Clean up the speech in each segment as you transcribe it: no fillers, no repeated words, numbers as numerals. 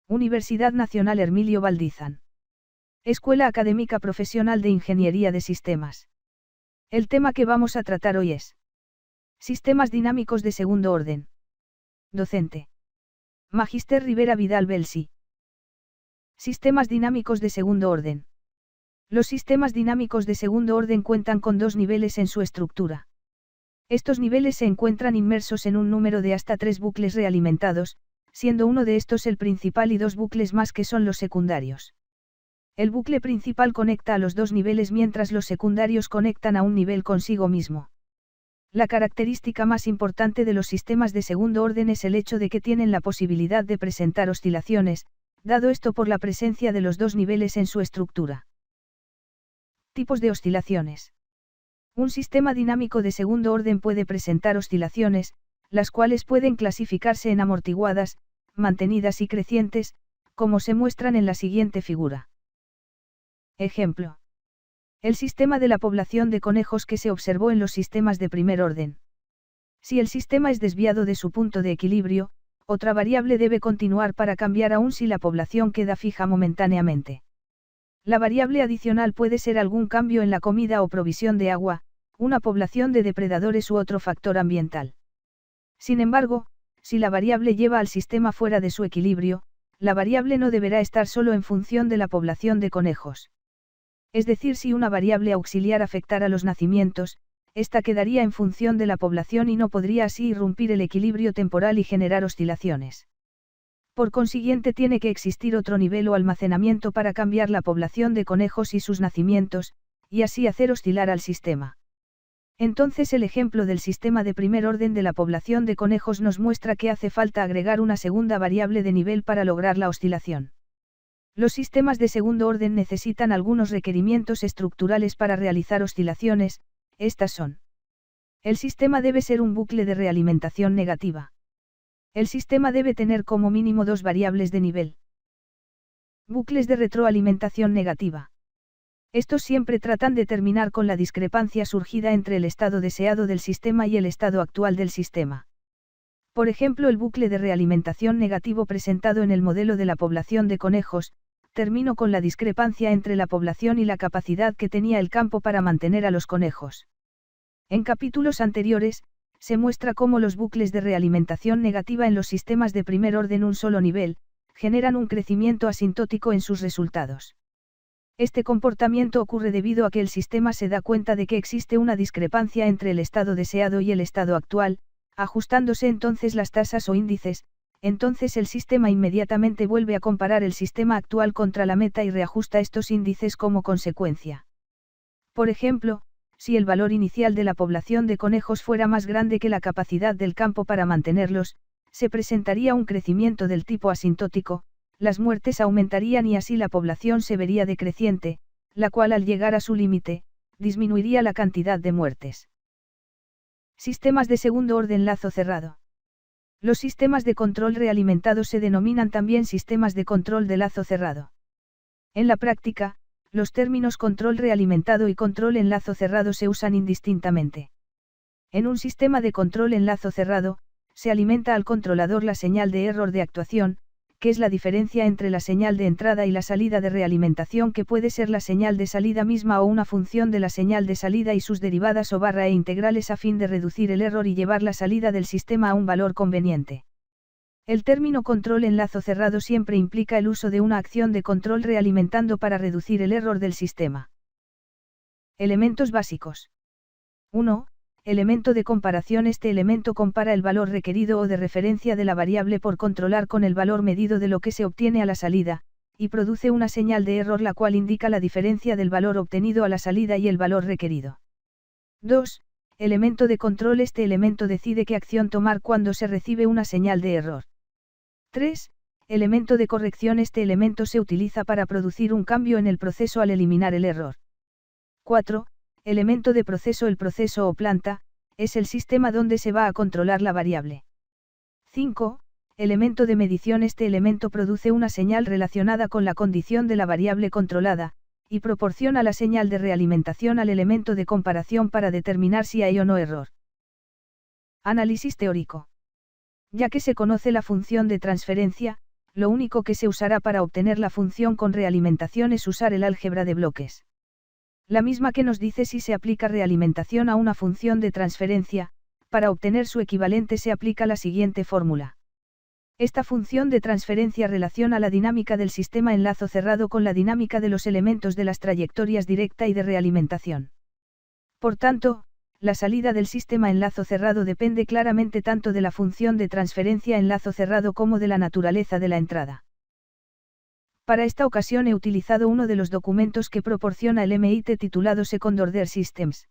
Universidad Nacional Hermilio Valdizán. Escuela Académica Profesional de Ingeniería de Sistemas. El tema que vamos a tratar hoy es Sistemas dinámicos de segundo orden. Docente. Magister Rivera Vidal Belsi. Sistemas dinámicos de segundo orden. Los sistemas dinámicos de segundo orden cuentan con dos niveles en su estructura. Estos niveles se encuentran inmersos en un número de hasta 3 bucles realimentados, siendo uno de estos el principal y 2 bucles más que son los secundarios. El bucle principal conecta a los dos niveles mientras los secundarios conectan a un nivel consigo mismo. La característica más importante de los sistemas de segundo orden es el hecho de que tienen la posibilidad de presentar oscilaciones, dado esto por la presencia de los dos niveles en su estructura. Tipos de oscilaciones. Un sistema dinámico de segundo orden puede presentar oscilaciones, las cuales pueden clasificarse en amortiguadas, mantenidas y crecientes, como se muestran en la siguiente figura. Ejemplo. El sistema de la población de conejos que se observó en los sistemas de primer orden. Si el sistema es desviado de su punto de equilibrio, otra variable debe continuar para cambiar aún si la población queda fija momentáneamente. La variable adicional puede ser algún cambio en la comida o provisión de agua, una población de depredadores u otro factor ambiental. Sin embargo, si la variable lleva al sistema fuera de su equilibrio, la variable no deberá estar solo en función de la población de conejos. Es decir, si una variable auxiliar afectara los nacimientos, esta quedaría en función de la población y no podría así irrumpir el equilibrio temporal y generar oscilaciones. Por consiguiente, tiene que existir otro nivel o almacenamiento para cambiar la población de conejos y sus nacimientos, y así hacer oscilar al sistema. Entonces el ejemplo del sistema de primer orden de la población de conejos nos muestra que hace falta agregar una segunda variable de nivel para lograr la oscilación. Los sistemas de segundo orden necesitan algunos requerimientos estructurales para realizar oscilaciones, estas son. El sistema debe ser un bucle de realimentación negativa. El sistema debe tener como mínimo 2 variables de nivel. Bucles de retroalimentación negativa. Estos siempre tratan de terminar con la discrepancia surgida entre el estado deseado del sistema y el estado actual del sistema. Por ejemplo, el bucle de realimentación negativo presentado en el modelo de la población de conejos, terminó con la discrepancia entre la población y la capacidad que tenía el campo para mantener a los conejos. En capítulos anteriores, se muestra cómo los bucles de realimentación negativa en los sistemas de primer orden un solo nivel, generan un crecimiento asintótico en sus resultados. Este comportamiento ocurre debido a que el sistema se da cuenta de que existe una discrepancia entre el estado deseado y el estado actual, ajustándose entonces las tasas o índices, entonces el sistema inmediatamente vuelve a comparar el sistema actual contra la meta y reajusta estos índices como consecuencia. Por ejemplo, si el valor inicial de la población de conejos fuera más grande que la capacidad del campo para mantenerlos, se presentaría un crecimiento del tipo asintótico, las muertes aumentarían y así la población se vería decreciente, la cual al llegar a su límite, disminuiría la cantidad de muertes. Sistemas de segundo orden lazo cerrado. Los sistemas de control realimentados se denominan también sistemas de control de lazo cerrado. En la práctica, los términos control realimentado y control en lazo cerrado se usan indistintamente. En un sistema de control en lazo cerrado, se alimenta al controlador la señal de error de actuación, que es la diferencia entre la señal de entrada y la salida de realimentación, que puede ser la señal de salida misma o una función de la señal de salida y sus derivadas o barra e integrales a fin de reducir el error y llevar la salida del sistema a un valor conveniente. El término control en lazo cerrado siempre implica el uso de una acción de control realimentando para reducir el error del sistema. Elementos básicos. 1. Elemento de comparación. Este elemento compara el valor requerido o de referencia de la variable por controlar con el valor medido de lo que se obtiene a la salida, y produce una señal de error la cual indica la diferencia del valor obtenido a la salida y el valor requerido. 2. Elemento de control. Este elemento decide qué acción tomar cuando se recibe una señal de error. 3. Elemento de corrección. Este elemento se utiliza para producir un cambio en el proceso al eliminar el error. 4. Elemento de proceso. El proceso o planta, es el sistema donde se va a controlar la variable. 5. Elemento de medición. Este elemento produce una señal relacionada con la condición de la variable controlada, y proporciona la señal de realimentación al elemento de comparación para determinar si hay o no error. Análisis teórico. Ya que se conoce la función de transferencia, lo único que se usará para obtener la función con realimentación es usar el álgebra de bloques. La misma que nos dice si se aplica realimentación a una función de transferencia, para obtener su equivalente se aplica la siguiente fórmula. Esta función de transferencia relaciona la dinámica del sistema en lazo cerrado con la dinámica de los elementos de las trayectorias directa y de realimentación. Por tanto, la salida del sistema en lazo cerrado depende claramente tanto de la función de transferencia en lazo cerrado como de la naturaleza de la entrada. Para esta ocasión he utilizado uno de los documentos que proporciona el MIT titulado Second Order Systems.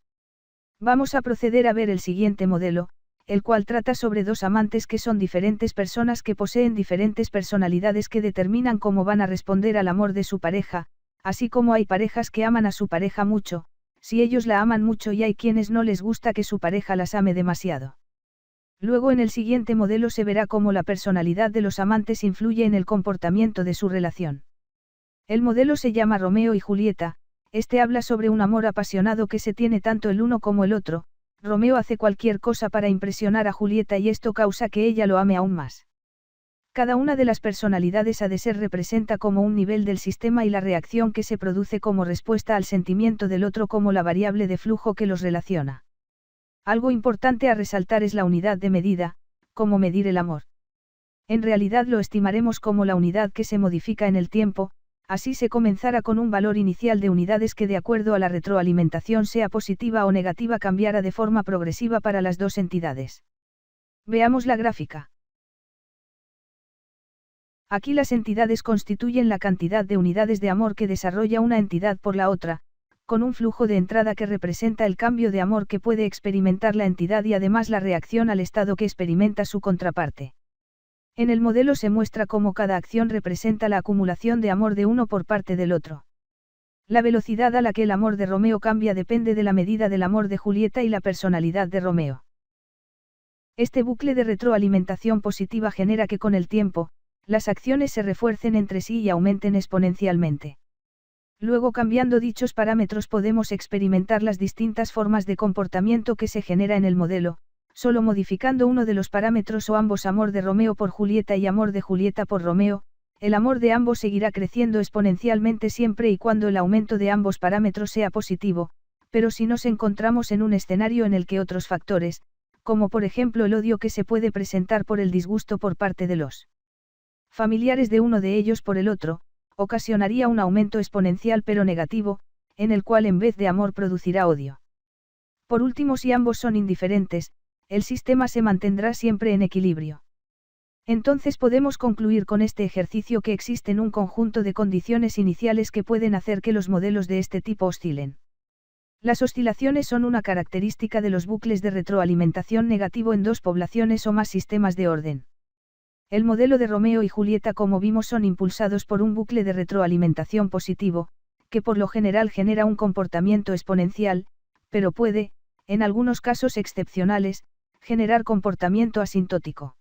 Vamos a proceder a ver el siguiente modelo, el cual trata sobre dos amantes que son diferentes personas que poseen diferentes personalidades que determinan cómo van a responder al amor de su pareja, así como hay parejas que aman a su pareja mucho, si ellos la aman mucho y hay quienes no les gusta que su pareja las ame demasiado. Luego en el siguiente modelo se verá cómo la personalidad de los amantes influye en el comportamiento de su relación. El modelo se llama Romeo y Julieta, este habla sobre un amor apasionado que se tiene tanto el uno como el otro. Romeo hace cualquier cosa para impresionar a Julieta y esto causa que ella lo ame aún más. Cada una de las personalidades ha de ser representa como un nivel del sistema y la reacción que se produce como respuesta al sentimiento del otro como la variable de flujo que los relaciona. Algo importante a resaltar es la unidad de medida, cómo medir el amor. En realidad lo estimaremos como la unidad que se modifica en el tiempo, así se comenzara con un valor inicial de unidades que de acuerdo a la retroalimentación sea positiva o negativa cambiara de forma progresiva para las dos entidades. Veamos la gráfica. Aquí las entidades constituyen la cantidad de unidades de amor que desarrolla una entidad por la otra, con un flujo de entrada que representa el cambio de amor que puede experimentar la entidad y además la reacción al estado que experimenta su contraparte. En el modelo se muestra cómo cada acción representa la acumulación de amor de uno por parte del otro. La velocidad a la que el amor de Romeo cambia depende de la medida del amor de Julieta y la personalidad de Romeo. Este bucle de retroalimentación positiva genera que con el tiempo, las acciones se refuercen entre sí y aumenten exponencialmente. Luego cambiando dichos parámetros podemos experimentar las distintas formas de comportamiento que se genera en el modelo, solo modificando uno de los parámetros o ambos amor de Romeo por Julieta y amor de Julieta por Romeo, el amor de ambos seguirá creciendo exponencialmente siempre y cuando el aumento de ambos parámetros sea positivo, pero si nos encontramos en un escenario en el que otros factores, como por ejemplo el odio que se puede presentar por el disgusto por parte de los familiares de uno de ellos por el otro, ocasionaría un aumento exponencial pero negativo, en el cual en vez de amor producirá odio. Por último, si ambos son indiferentes, el sistema se mantendrá siempre en equilibrio. Entonces podemos concluir con este ejercicio que existen un conjunto de condiciones iniciales que pueden hacer que los modelos de este tipo oscilen. Las oscilaciones son una característica de los bucles de retroalimentación negativo en dos poblaciones o más sistemas de orden. El modelo de Romeo y Julieta, como vimos, son impulsados por un bucle de retroalimentación positivo, que por lo general genera un comportamiento exponencial, pero puede, en algunos casos excepcionales, generar comportamiento asintótico.